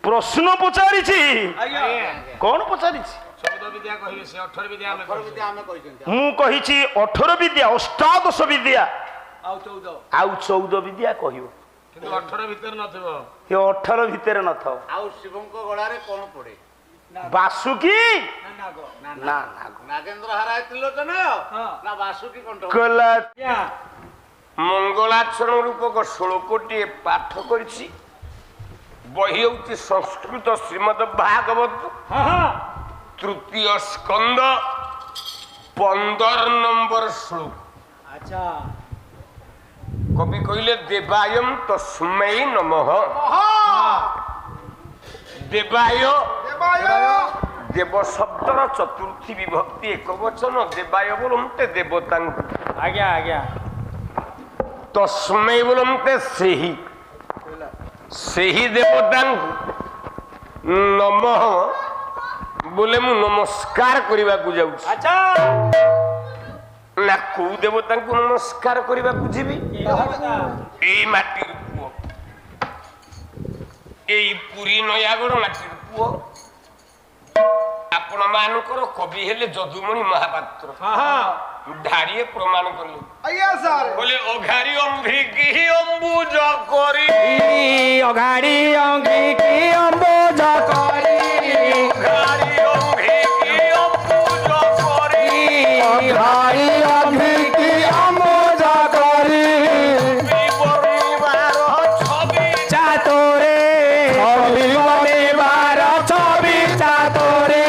প্রশ্ন পচারিছি কোন পচারিছি মু কহিছি 18 বিদ্যা অষ্টাদশ বিদ্যা আউ 14 বিদ্যা কহিব কিন্তু 18 ভিতরে নথিব ଏ 18 ଭିତରେ ନଥାଉ ଆଉ ଶିବଙ୍କ ଗଳାରେ କଣ ପଡେ? ବାସୁକି ନା ନାଗେନ୍ଦ୍ର ହାରାୟ ତ୍ରିଲୋଚନ ନା ବାସୁକି କଣ୍ଠ? କଲା ମଙ୍ଗଳାଚରଣ ରୂପକ ଶ୍ଲୋକଟିଏ ପାଠ କରିଛି। ବହି ହେଉଛି ସଂସ୍କୃତ ଶ୍ରୀମଦ ଭାଗବତ ତୃତୀୟ ସ୍କନ୍ଦ 15 ନମ୍ବର ଶ୍ଲୋକ। କବି କହିଲେ ଦେବାୟମ ତସ୍ମୈ ନମଃ। ଦେବାୟ ଦେବ ଶବ୍ଦର ଚତୁର୍ଥୀ ବିଭକ୍ତି ଏକବଚନ। ଦେବାୟ ବୋଲନ୍ତେ ଦେବତାଙ୍କୁ, ଆଜ୍ଞା ଆଜ୍ଞା। ତସ୍ମୈ ବୋଲନ୍ତେ ସେହି ଦେବତାଙ୍କୁ, ନମଃ ବୋଲେ ମୁଁ ନମସ୍କାର କରିବାକୁ ଯାଉଛି। ନା କୋଉ ଦେବତାଙ୍କୁ ନମସ୍କାର କରିବାକୁ ଯିବି? ଏଇ ମାଟିର ପୁଅ, ଏଇ ପୁରୀ ନୟାଗଡ଼ ମାଟିର ପୁଅ। ଆପଣ ମାନଙ୍କର କବି ହେଲେ ଯଦୁମଣି ମହାପାତ୍ର। ଧାଡ଼ିଏ ପ୍ରମାଣ କଲେ ବୋଲେ ଅଘାରି ଅମ୍ଭିକି ଅମ୍ବୁଜ କରି, ଅଘାଡ଼ି ଅଙ୍ଘିକି ଅମ୍ବୁଜ କରି, ଅଘାରି ଅମ୍ଭିକି ଅମ୍ବୁଜ କରି, ଅଘାଡ଼ି ଅଙ୍ଘିକି ଅମ୍ବୁଜ କରି, ପରିବାର ଛବି ଚାତୁରେ ପରିବାର ଛବି ଚାତୁରେ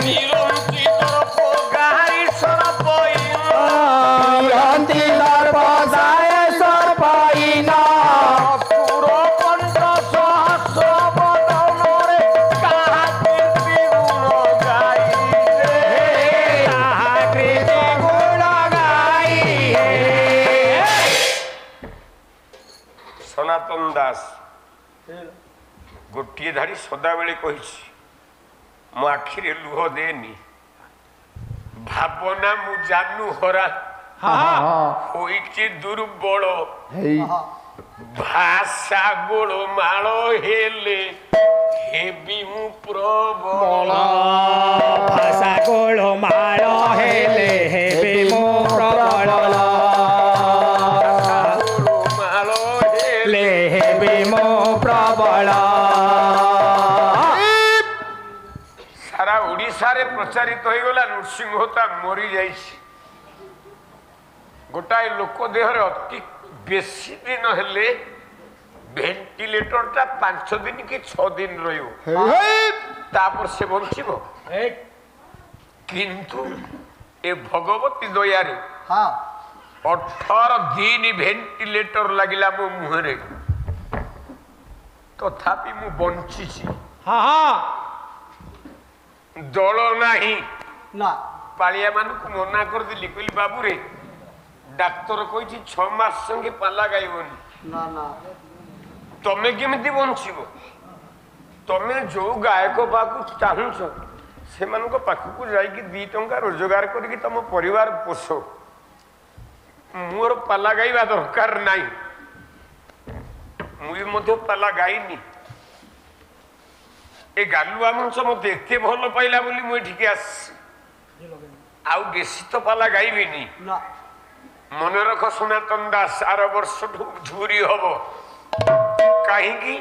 ନିରଞ୍ଜିତ ପଗାରି ସରପଇନ, ଅନ୍ତି ଦର୍ପ ସାଏ ସରପଇନ, ପୁର କଣ୍ଠ ସହସ୍ର ବଦନରେ କାହା କୀର୍ତ୍ତି ଗୁଣ ଗାଇଲେ, ତାହା କୀର୍ତ୍ତି ଗୁଣ ଗାଇ। ସନାତନ ଦାସ ଗୋଟିଏ ଧାଡ଼ି ସଦାବେଳେ କହିଛି, ମୋ ଆଖିରେ ଲୁହ ଦେନି, ଭାବନା ମୁଁ ଜାନୁ ହରା, ହୋଇଛି ଦୁର୍ବଳ, ଭାଷା ଗୋଳମାଳ ହେଲେ ହେବି ମୁଁ ପ୍ରବଳ, ଭାଷା ଗୋଳମାଳ ହେଲେ ହେବେ ମୋ ପ୍ରବଳ, ଗୋଳମାଳ ହେଲେ ହେବେ ମୋ ପ୍ରବଳ। ସାରା ଓଡ଼ିଶାରେ ପ୍ରଚାରିତ ହୋଇଗଲା ନୃସିଂହତା ମରିଯାଇଛି। ଗୋଟାଏ ଲୋକ ଦେହରେ ଅତି ବେଶୀ ଦିନ ହେଲେ ଭେଣ୍ଟିଲେଟରଟା 5 ଦିନ କି 6 ଦିନ ରହିବ, ତାପରେ ସେ ବଞ୍ଚିବ। କିନ୍ତୁ ଏ ଭଗବତୀ ଦୟାରେ 18 ଦିନ ଭେଣ୍ଟିଲେଟର ଲାଗିଲା ମୋ ମୁହଁରେ, ତଥାପି ମୁଁ ବଞ୍ଚିଛି। ଦଳ ନାହିଁ, ପାଳିଆ ମାନଙ୍କୁ ମନା କରିଦେଲି, କହିଲି ବାବୁରେ ଡାକ୍ତର କହିଛି 6 ମାସ ସଙ୍ଗେ ପାଲା ଗାଇବନି, ତମେ କେମିତି ବଞ୍ଚିବ? ତମେ ଯୋଉ ଗାୟକ ପାଖକୁ ଚାହୁଁଛ ସେମାନଙ୍କ ପାଖକୁ ଯାଇକି 2 ଟଙ୍କା ରୋଜଗାର କରିକି ତମ ପରିବାର ପୋଷ। ମୋର ପାଲା ଗାଇବା ଦରକାର ନାହିଁ, ମୁଁ ବି ମଧ୍ୟ ପାଲା ଗାଇନି। ଏ ଗାଲୁଆ ମଞ୍ଚ ମତେ ଏତେ ଭଲ ପାଇଲା ବୋଲି ମୁଁ ଏଠିକି ଆସିଛି, ଆଉ ବେଶୀ ତ ପାଲା ଗାଇବିନି। ମନେ ରଖ ସନାତନ ଦାସ, ଆର ବର୍ଷଠୁ ଝୁରି ହବ। କାହିଁକି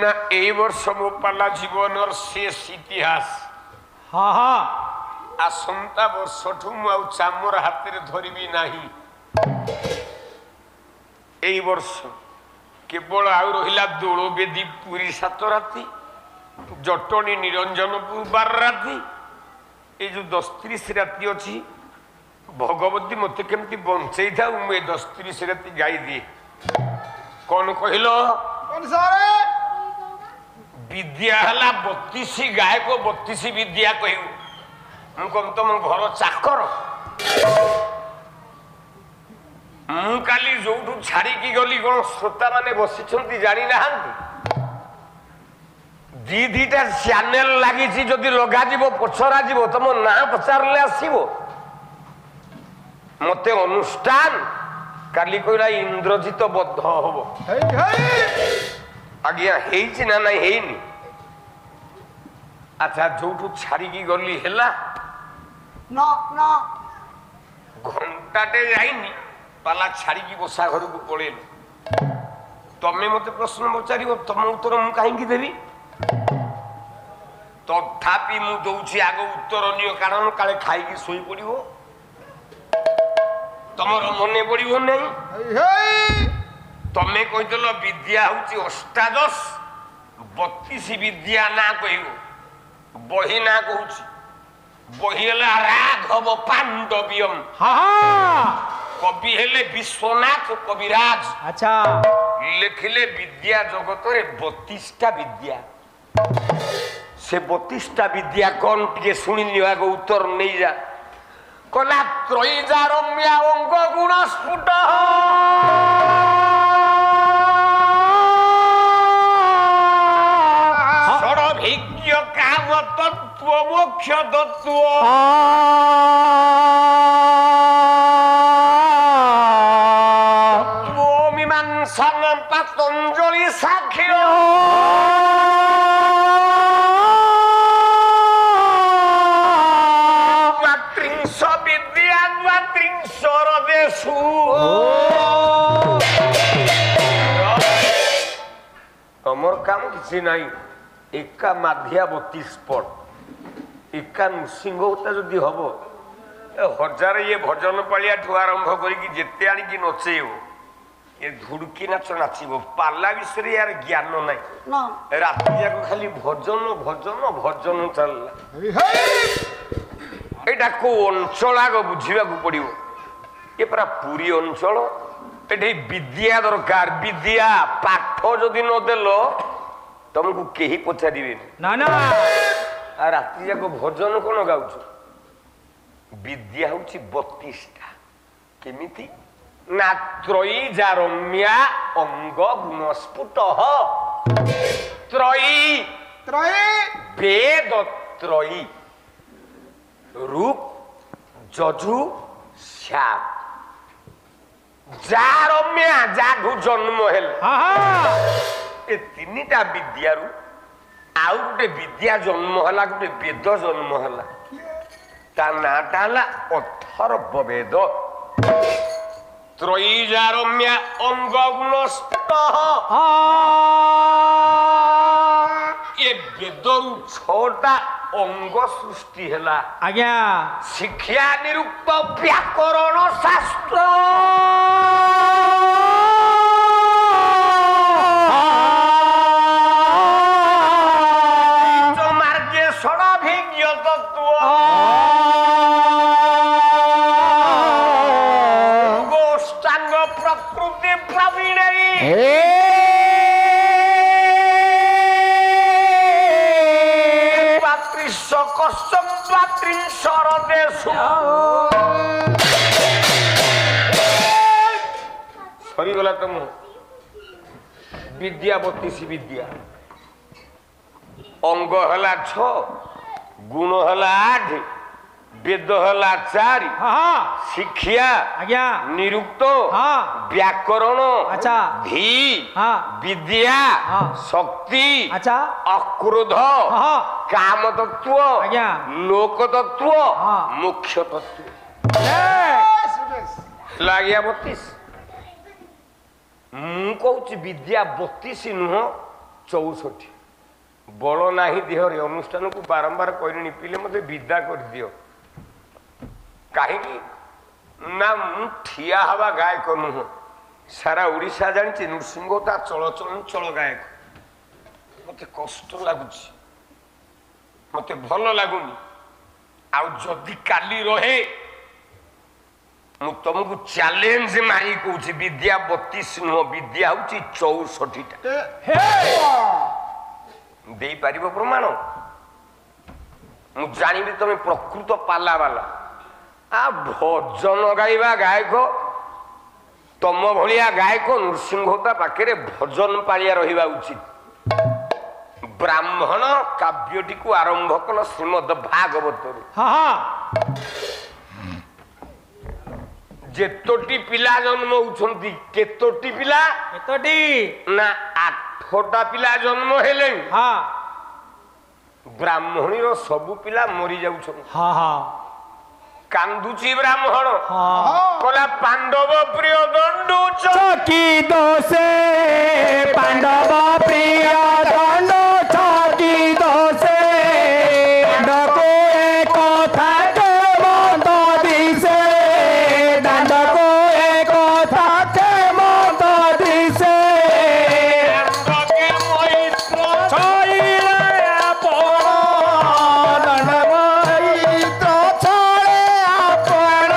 ନା ଏଇ ବର୍ଷ ମୋ ପାଲା ଜୀବନର ଶେଷ ଇତିହାସ। ଆସନ୍ତା ବର୍ଷଠୁ ମୁଁ ଆଉ ଚାମର ହାତରେ ଧରିବି ନାହିଁ। ଏଇ ବର୍ଷ କେବଳ ଆଉ ରହିଲା ଦୋଳ ବେଦୀ ପୁରୀ 7 ରାତି, ଜଟଣୀ ନିରଞ୍ଜନପୁର 12 ରାତି, ଏଇ ଯୋଉ 10-30 ରାତି ଅଛି, ଭଗବତୀ ମତେ କେମିତି ବଞ୍ଚେଇ ଥାଉ, ମୁଁ ଏ 10-30 ରାତି ଗାଇଦିଏ। କଣ କହିଲ? ବିଦ୍ୟା ହେଲା 32 ଗାୟକ 32 ବିଦ୍ୟା କହିବୁ। ମୁଁ କଣ ତମ ଘର ଚାକର? ମୁଁ କାଲି ଯୋଉଠୁ ଛାଡିକି ଗଲି କଣ ଶ୍ରୋତା ମାନେ ବସିଛନ୍ତି ଜାଣିନାହାନ୍ତି? 2-2ଟା ଚ୍ୟାନେଲ ଲାଗିଛି, ଯଦି ଲଗାଯିବ ପଚରା ଯିବ, ତମ ନାଁ ପଚାରିଲେ ଆସିବ। ମତେ ଅନୁଷ୍ଠାନ କାଲି କହିଲା ଇନ୍ଦ୍ରଜିତ ବଦ୍ଧ ହବ। ଆଜ୍ଞା ହେଇଛି ନା ନାଇଁ ହେଇନି? ଆଚ୍ଛା ଯୋଉଠୁ ଛାଡ଼ିକି ଗଲି ହେଲା ଘଣ୍ଟାଟେ ଯାଇନି ପାଲା ଛାଡ଼ିକି ବସା ଘରକୁ ପଳେଇଲି। ତମେ ମତେ ପ୍ରଶ୍ନ ପଚାରିବ, ତମ ଉତ୍ତର ମୁଁ କାହିଁକି ଦେବି? ତଥାପି ମୁଁ ଦଉଛି ଆଗ ଉତ୍ତର ନିଅ, କାରଣ କାଳେ ଖାଇକି ଶୋଇପଡ଼ିବ, ତମର ମନେ ପଡ଼ିବ ନାହିଁ। ତମେ କହିଦେଲ ବିଦ୍ୟା ହଉଛି ଅଷ୍ଟାଦଶ, 32 ବିଦ୍ୟା ନାଁ କହିବ। ବହି ନାଁ କହୁଛି, ବହି ହେଲା ରାଘବ ପାଣ୍ଡବିୟମ। କବି ହେଲେ ବିଶ୍ୱନାଥ କବିରାଜ। ଆଚ୍ଛା ଲେଖିଲେ ବିଦ୍ୟା ଜଗତରେ 32ଟା ବିଦ୍ୟା। ସେ 32ଟା ବିଦ୍ୟା କଣ ଟିକେ ଶୁଣିନି, ଆଗ ଉତ୍ତର ନେଇଯା। କଲା ତ୍ରୟୀଜା ରମ୍ୟା ଅଙ୍ଗ ଗୁଣ ସ୍ଫୁଟ ଷଡ଼ଭିଜ୍ଞ କାମ ତତ୍ତ୍ୱ ମୋକ୍ଷ ତତ୍ତ୍ୱ মীমাংসন পতঞ্জলি সাক্ষী মাতৃংশ বিদ্যা মাতৃংশ রদেশু। তোমার কাম কিছু নাই, একা মাধিয়া 32 পট, একা নৃসিংহতা যদি হব হজারে ইয়ে ভজন পাଳିଆଠୁ ଆରମ୍ଭ କରିକି ଯେତେ ଆଣିକି ନଚେଇବ, ଏ ଧୁଡୁକି ନାଚ ନାଚିବ। ପାଲା ବିଷୟରେ ୟାର ଜ୍ଞାନ ନାହିଁ, ରାତି ଯାକ ଖାଲି ଭଜନ ଭଜନ ଭଜନ ଚାଲିଲା। ଏଇଟା କୋଉ ଅଞ୍ଚଳ ଆଗ ବୁଝିବାକୁ ପଡିବ। ଏ ପରା ପୁରୀ ଅଞ୍ଚଳ, ଏଠି ବିଦ୍ୟା ଦରକାର। ବିଦ୍ୟା ପାଠ ଯଦି ନଦେଲ ତମକୁ କେହି ପଚାରିବେନି। ନା ନା ଆଉ ରାତି ଯାକ ଭଜନ କଣ ଗାଉଛ? ବିଦ୍ୟା ହଉଛି 32ଟା। କେମିତି ନା ତ୍ରୟୀଜା ରମ୍ୟା ଅଙ୍ଗ ଗୁଣ ସ୍ଫୁଟ। ତ୍ରୟୀ ବେଦ ତ୍ରୟୀ, ରୂପ ଯଜୁ ଶ୍ୟାମ। ଯା ରମ୍ୟା, ଯାଠୁ ଜନ୍ମ ହେଲା। ଏ 3ଟା ବିଦ୍ୟାରୁ ଆଉ ଗୋଟେ ବିଦ୍ୟା ଜନ୍ମ ହେଲା, ଗୋଟେ ବେଦ ଜନ୍ମ ହେଲା। ତା ନାଁଟା ହେଲା ଅଥର୍ବ ବେଦ। ତ୍ରୟୀଜା ରମ୍ୟା ଅଙ୍ଗ ଗୁଣ ସ୍ଫୁଟ। ଏ ବେଦରୁ 6ଟା ଅଙ୍ଗ ସୃଷ୍ଟି ହେଲା। ଆଜ୍ଞା ଶିକ୍ଷା ନିରୁକ୍ତ ବ୍ୟାକରଣ ଶାସ୍ତ୍ର। ମାର୍ଗେ ଷଡ଼ଭିଜ୍ଞ ତତ୍ତ୍ୱ। ଗୋଷ୍ଠାଙ୍ଗ ପ୍ରକୃତି ପ୍ରବୀଣେଇ। ସରିଗଲା ତମ ବିଦ୍ୟା 32 ବିଦ୍ୟା। ଅଙ୍ଗ ହେଲା 6, ଗୁଣ ହେଲା 8, ବେଦ ହେଲା 4, ଶିକ୍ଷା ଆଜ୍ଞା ନିରୁକ୍ତ ହଁ ବ୍ୟାକରଣ ଆଚ୍ଛା ଧୀ ହଁ ବିଦ୍ୟା ହଁ ଶକ୍ତି ଆଚ୍ଛା ଅକ୍ରୋଧ ହଁ କାମ ତତ୍ତ୍ୱ ଆଜ୍ଞା ଲୋକ ତତ୍ତ୍ୱ ହଁ ମୁଖ୍ୟ ତତ୍ତ୍ୱ। ଏ, ଲାଗିଆ 32। ମୁଁ କହୁଛି ବିଦ୍ୟା 32 ନୁହଁ 64। ବଳ ନାହିଁ ଦେହରେ, ଅନୁଷ୍ଠାନକୁ ବାରମ୍ବାର କହିଲେଣି ପିଲେ ମତେ ବିଦା କରିଦିଅ। କାହିଁକି ନା ମୁଁ ଠିଆ ହବା ଗାୟକ ନୁହଁ, ସାରା ଓଡ଼ିଶା ଜାଣିଛି ନୃସିଂହ ତା ଚଳଚଞ୍ଚଳ ଗାୟକ। ମତେ କଷ୍ଟ ଲାଗୁଛି, ମତେ ଭଲ ଲାଗୁନି। ଆଉ ଯଦି କାଲି ରହେ ମୁଁ ତମକୁ ଚ୍ୟାଲେଞ୍ଜ ମାରି କହୁଛି ବିଦ୍ୟା 32 ନୁହଁ, ବିଦ୍ୟା ହଉଛି 64ଟା। ଦେଇପାରିବ ପ୍ରମାଣ? ମୁଁ ଜାଣିବି ତମେ ପ୍ରକୃତ ପାଲା ବାଲା। ଭଜନ ଗାଇବା ଗାୟକ, ତମ ଭଳିଆ ଗାୟକ ନୃସିଂହତା ପାଖରେ ଭଜନ ପାଳିଆ ରହିବା ଉଚିତ। ବ୍ରାହ୍ମଣ କାବ୍ୟଟିକୁ ଆରମ୍ଭ କଲ ଶ୍ରୀମଦ ଭାଗବତରୁ। ଯେତୋଟି ପିଲା ଜନ୍ମ ହଉଛନ୍ତି, କେତୋଟି ପିଲା? କେତୋଟି? ନା 8। 8ଟା ପିଲା ଜନ୍ମ ହେଲେ ହଁ ବ୍ରାହ୍ମଣୀର ସବୁ ପିଲା ମରି ଯାଉଛନ୍ତି। ହଁ ହଁ କାନ୍ଦୁଛି ବ୍ରାହ୍ମଣ ହଁ କହିଲା ପାଣ୍ଡବ ପ୍ରିୟ ଦଣ୍ଡୁ চকি দোষে পাণ্ডব প্রিয় দণ্ড চকি দোষে দণ্ডকো কথা কে মত দিছে দণ্ডকো কথা কে মত দিছে ছইলে আপন দণ্ড মৈত্র ছড়ে আপন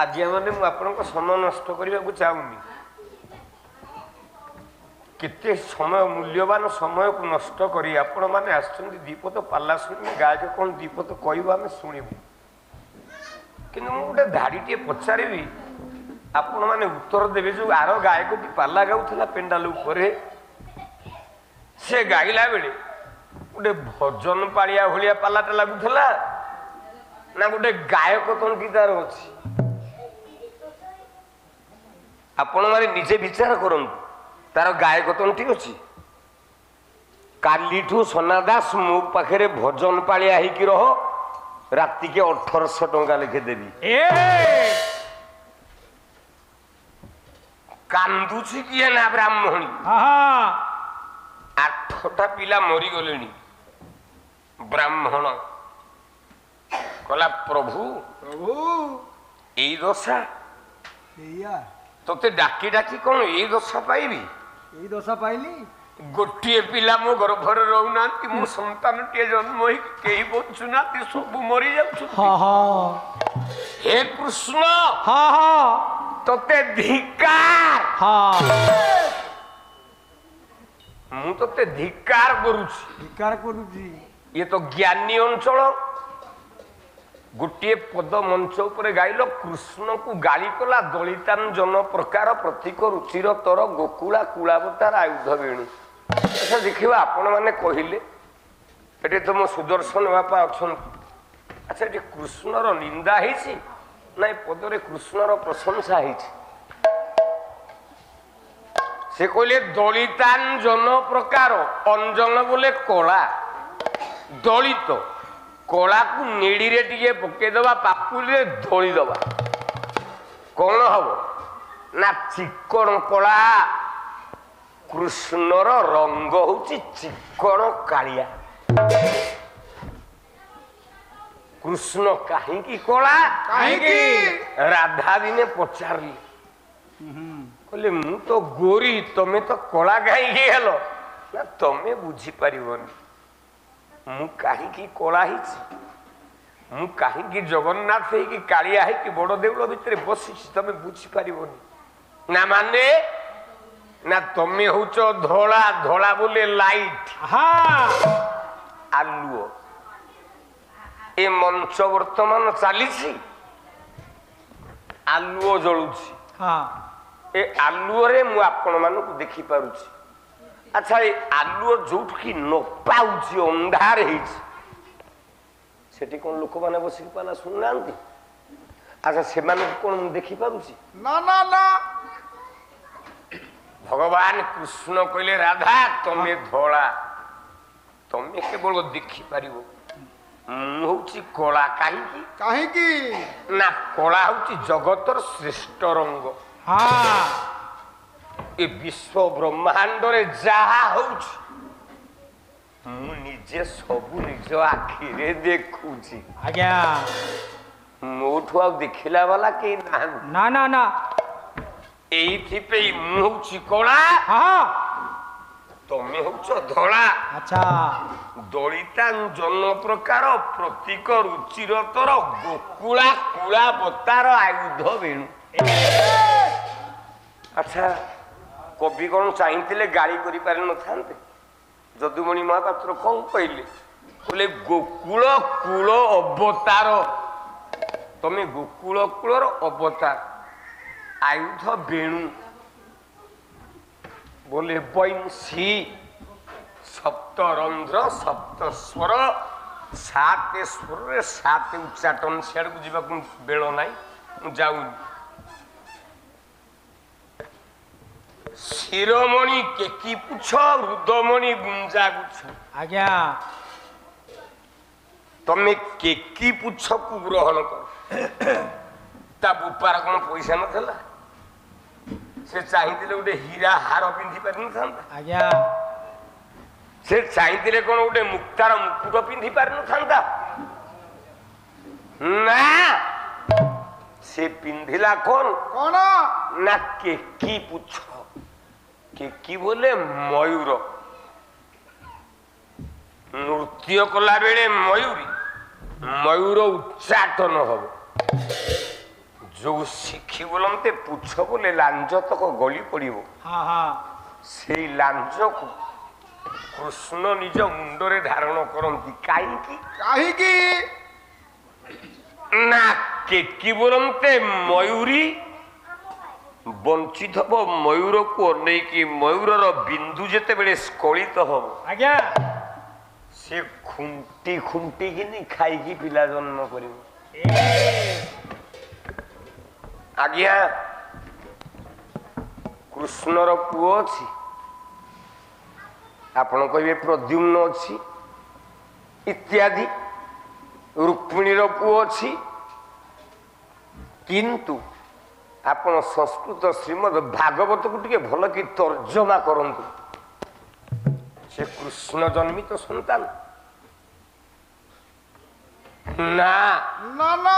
ଆଜ୍ଞା ମାନେ ମୁଁ ଆପଣଙ୍କ ସମୟ ନଷ୍ଟ କରିବାକୁ ଚାହୁଁନି। କେତେ ସମୟ ମୂଲ୍ୟବାନ ସମୟକୁ ନଷ୍ଟ କରି ଆପଣମାନେ ଆସିଛନ୍ତି ଦୀପତ ପାଲା ଶୁଣିବେ ଗାୟକ କ'ଣ ଦୀପତ କହିବ ଆମେ ଶୁଣିବୁ। କିନ୍ତୁ ମୁଁ ଗୋଟେ ଧାଡ଼ିଟିଏ ପଚାରିବି ଆପଣମାନେ ଉତ୍ତର ଦେବେ। ଯୋଉ ଆର ଗାୟକଟି ପାଲା ଗାଉଥିଲା ପେଣ୍ଡାଲ ଉପରେ ସେ ଗାଇଲା ବେଳେ ଗୋଟେ ଭଜନ ପାଳିଆ ଭଳିଆ ପାଲାଟା ଲାଗୁଥିଲା ନା ଗୋଟେ ଗାୟକ ତଣ୍ଟି ତାର ଅଛି? ଆପଣମାନେ ନିଜେ ବିଚାର କରନ୍ତୁ। ତାର ଗାୟକ ତଣ୍ଟି ଅଛି? କାଲିଠୁ ସନା ଦାସ ମୋ ପାଖରେ ଭଜନ ପାଳିଆ ହେଇକି ରହ, ରାତିକେ 1800 ଟଙ୍କା ଲେଖେ ଦେବି। କାନ୍ଦୁଛି କିଏ ନା ବ୍ରାହ୍ମଣୀ। 8ଟା ପିଲା ମରିଗଲେଣି। ବ୍ରାହ୍ମଣ କହିଲା ପ୍ରଭୁ ଏଇ ଦଶା ତତେ ଡାକି ଡାକି କଣ ଏଇ ଦଶା ପାଇବି? এই দশা পাইলি ଗୋଟିଏ ପିଲା ମୋ ଗର୍ଭରେ ରହୁନାହାନ୍ତି, ମୋ ସନ୍ତାନଟିଏ ଜନ୍ମ ହେଇକି କେହି ବଞ୍ଚୁନାହାନ୍ତି, ସବୁ ମରି ଯାଉଛନ୍ତି। ହେ କୃଷ୍ଣ ତତେ ଧିକ୍କାର, ମୁଁ ତତେ ଧିକ୍କାର କରୁଛି। ভিকার করুছি ଇଏ ତ ଜ୍ଞାନୀ ଅଞ୍ଚଳ। ଗୋଟିଏ ପଦ ମଞ୍ଚ ଉପରେ ଗାଇଲ, କୃଷ୍ଣକୁ ଗାଳି କଲା ଦଳିତାନ ଜନ ପ୍ରକାର ପ୍ରତୀକ ରୁଚିର ତର ଗୋକୁଳା କୁଳାବତାର ଆୟୁଧ ବେଣୁ। ଆଚ୍ଛା ଦେଖିବା ଆପଣମାନେ କହିଲେ ଏଠି ତ ମୋ ସୁଦର୍ଶନ ବାପା ଅଛନ୍ତି। ଆଚ୍ଛା ଏଠି କୃଷ୍ଣର ନିନ୍ଦା ହେଇଛି ନା ଏ ପଦରେ କୃଷ୍ଣର ପ୍ରଶଂସା ହେଇଛି? ସେ କହିଲେ ଦଳିତାନ ଜନ ପ୍ରକାର, ଅଞ୍ଜନ ବୋଲେ କଳା, ଦଳିତ କଳାକୁ ନେଡ଼ିରେ ଟିକେ ପକେଇଦବା, ପାପୁଲିରେ ଦଳିଦବା, କଣ ହବ ନା ଚିକଣ କଳା। କୃଷ୍ଣର ରଙ୍ଗ ହଉଛି ଚିକଣ କାଳିଆ। କୃଷ୍ଣ କାହିଁକି କଳା? କାହିଁକି? ରାଧା ଦିନେ ପଚାରିଲେ, କହିଲେ ମୁଁ ତ ଗୋରୀ, ତମେ ତ କଳା କାହିଁକି ହେଲ? ନା ତମେ ବୁଝିପାରିବନି ମୁଁ କାହିଁକି କଳା ହେଇଛି। ମୁଁ କାହିଁକି ଜଗନ୍ନାଥ ହେଇକି କାଳିଆ ହେଇକି ବଡ ଦେଉଳ ଭିତରେ ବସିଛି ତମେ ବୁଝିପାରିବନି। ନା ମାନେ ନା ତମେ ହଉଛ ଧଳା, ଧଳା ବୋଲେ ଲାଇଟ, ଆଲୁଅ। ଏ ମଞ୍ଚ ବର୍ତ୍ତମାନ ଚାଲିଛି, ଆଲୁଅ ଜଳୁଛି। ଏ ଆଲୁଅରେ ମୁଁ ଆପଣ ମାନଙ୍କୁ ଦେଖିପାରୁଛି। ଆଚ୍ଛା ଏ ଆଲୁଅ ଯୋଉଠି ନ ପାଉଛି, ଅନ୍ଧାର ହେଇଛି, ସେଠି କଣ ଲୋକମାନେ ବସିକି ପାଲା ଶୁଣୁନାହାନ୍ତି? ଆଚ୍ଛା ସେମାନଙ୍କୁ କଣ ମୁଁ ଦେଖିପାରୁଛି? ନା ନା ନା ଭଗବାନ କୃଷ୍ଣ କହିଲେ ରାଧା ତମେ ଧଳା, ତମେ କେବଳ ଦେଖିପାରିବ, ମୁଁ ହଉଛି କଳା। କାହିଁକି? କାହିଁକି? ନା କଳା ହଉଛି ଜଗତର ଶ୍ରେଷ୍ଠ ରଙ୍ଗ। ଏ ବିଶ୍ୱ ବ୍ରହ୍ମାଣ୍ଡରେ ଯାହା ହଉଛି ମୁଁ ନିଜେ ସବୁ ନିଜ ଆଖିରେ ଦେଖୁଛି। ଆଜ୍ଞା ମୋଠୁ ଆଉ ଦେଖିଲା ବାଲା କେହି ନାହାନ୍ତି। ନା ନା ନା ଏଇଥିପାଇଁ ମୁଁ ହଉଛି କଳା, ତମେ ହଉଛ ଧଳା। ଆଚ୍ଛା ଦଳିତା ଜନ ପ୍ରକାର ପ୍ରତୀକ ରୁଚିର ତର ଗୋକୁଳା କୁଳାବତାର ଆୟୁଧ ବେଣୁ। ଆଚ୍ଛା କବି କଣ ଚାହିଁଥିଲେ ଗାଳି କରିପାରିନଥାନ୍ତେ? ଯଦୁମଣି ମହାପାତ୍ର କଣ କହିଲେ? କହିଲେ ଗୋକୁଳ କୂଳ ଅବତାର, ତମେ ଗୋକୁଳ କୂଳର ଅବତାର, ଆୟୁଧ ବେଣୁ। बोले बंशी सप्तरंध्र सप्तस्वर सात स्वर सात उच्चाटन सियाड़ को जीवा बेल ना जाऊनी शिरोमणि केकी पुछ रुदमणि गुंजा गुछ आज्ञा तमे केकी पुछ को ग्रहण कर ता बुपार कौन पैसा नथला से चाहिए गोटे हीरा हार पिंधि पार न आज्ञा से चाहिए कौन गोटे मुक्तार मुकुट पिंधि पार न ना से पिंधिला कौन कौन ना केकी पुछ केकी बोले मयूर नृत्य कला बेले मयूरी मयूर उच्चाटन हम जो शिखी बोलते पुछ बोले लांज तक गली पड़ो हाँ हाँ से लांज को कृष्ण निज मुंडरे धारण करती कहीं ना केकी बोलते मयूरी बंचित हम मयूर को अनेक मयूरर बिंदु जिते बड़े स्खलित हम आज्ञा से खुंटी खुंटी कि खाई पिला जन्म कर आज्ञा कृष्णर पुओ अच्छी आपण कहे प्रद्युम्न अच्छी इत्यादि रुक्मिणीर पुओ अच्छी किंतु आपण संस्कृत श्रीमद भागवत को टिके भल कि तर्जमा करंतु से कृष्ण जन्मित संतान ना ना ना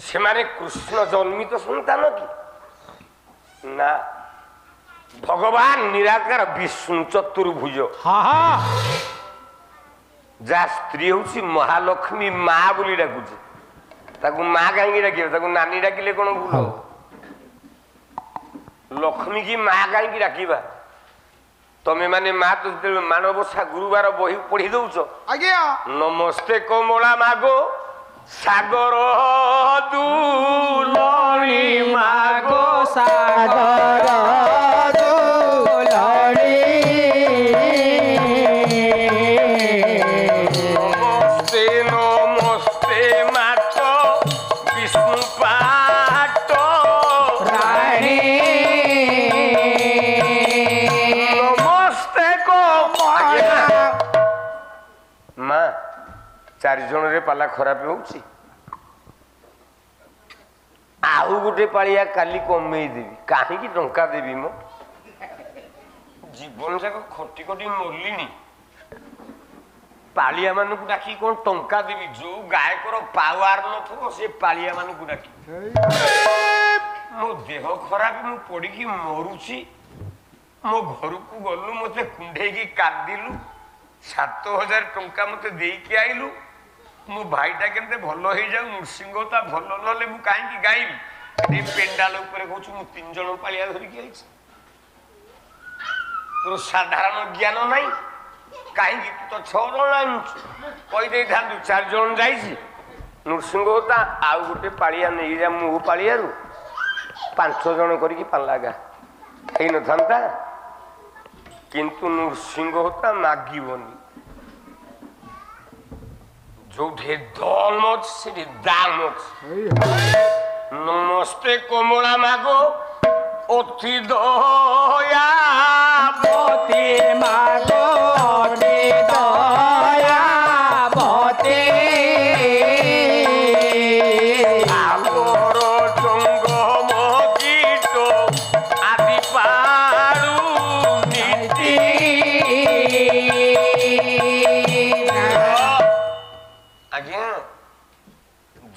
से माने कृष्ण जन्मित संतान कि ना भगवान निराकार विष्णु चतुर्भुज हाँ हाँ जा स्त्री हूँ महालक्ष्मी माँ बोली डाकुचे ताकू माँ कहीं डाक ताकू नानी डाकिले कौन भूल लक्ष्मी की माँ कहीं डाकवा तमें माने माँ तो मानवसा गुरुवार बही पढ़ी दौच आज्ञा नमस्ते कमला मागो सागर दुलणी मागो सागर नमस्ते नमस्ते मात विष्णु पाट रानी नमस्ते को माँ चार जन रे पाला खराब होउची आउ गोटे पालिया काली कमेई देवी कहीं टंका देवी मो जीवन जाक खटी खटी मरलिनी पालिया मान को डाकी कौन टंका देवी जो गायकर पावर न से पालिया मान को डाकी मो देह खराब मु पड़ी मरुची मो घर को गलु मते कुंडे की कांदिलु 7,000 टंका मते देकी आइलु मो भाईटा केमते भलो हो जाऊ नृसिंहता भलो नले मु काहे गाइबी पेंडाल ऊपर कहूँ मु 3 जन पालिया धरिकी आइछि तोर साधारण ज्ञान नहीं कहीं तो 6 जन कही दे था 4 जन जाइछि नृसिंह होता आउ गोटे पालिया नहीं जा मु पालिया 5 जन करके पालागा कहीं न था किंतु नृसिंह होता मागिबनी जो दल मत से दाम नमस्ते कमला मागो अति दया मोती मागो दया मोती आवर जंगम गीत आदि पाड़ू नीति आज्ञा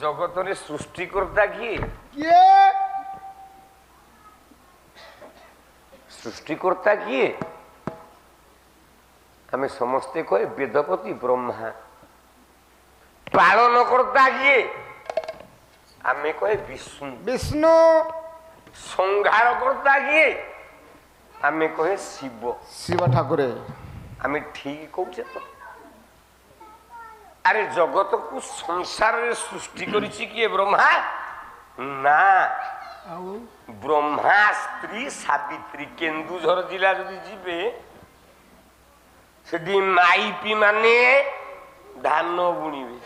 जगत रे सृष्टिकर्ता किए सृष्टिकर्ता किए आम समस्ते कहे वेदपति ब्रह्मा पालन करता किए आम कहे विष्णु विष्णु संहार करता किए आम कहे शिव शिव ठाकुर आम ठीक कौचे तो अरे जगत को संसार रे सृष्टि करिछि किए ब्रह्मा ना ବ୍ରହ୍ମା ସ୍ତ୍ରୀ ସାବିତ୍ରୀ କେନ୍ଦୁଝର ଜିଲ୍ଲା ଯଦି ଯିବେ ସେଠି ମାଇପି ମାନେ ଧାନ ବୁଣିବେ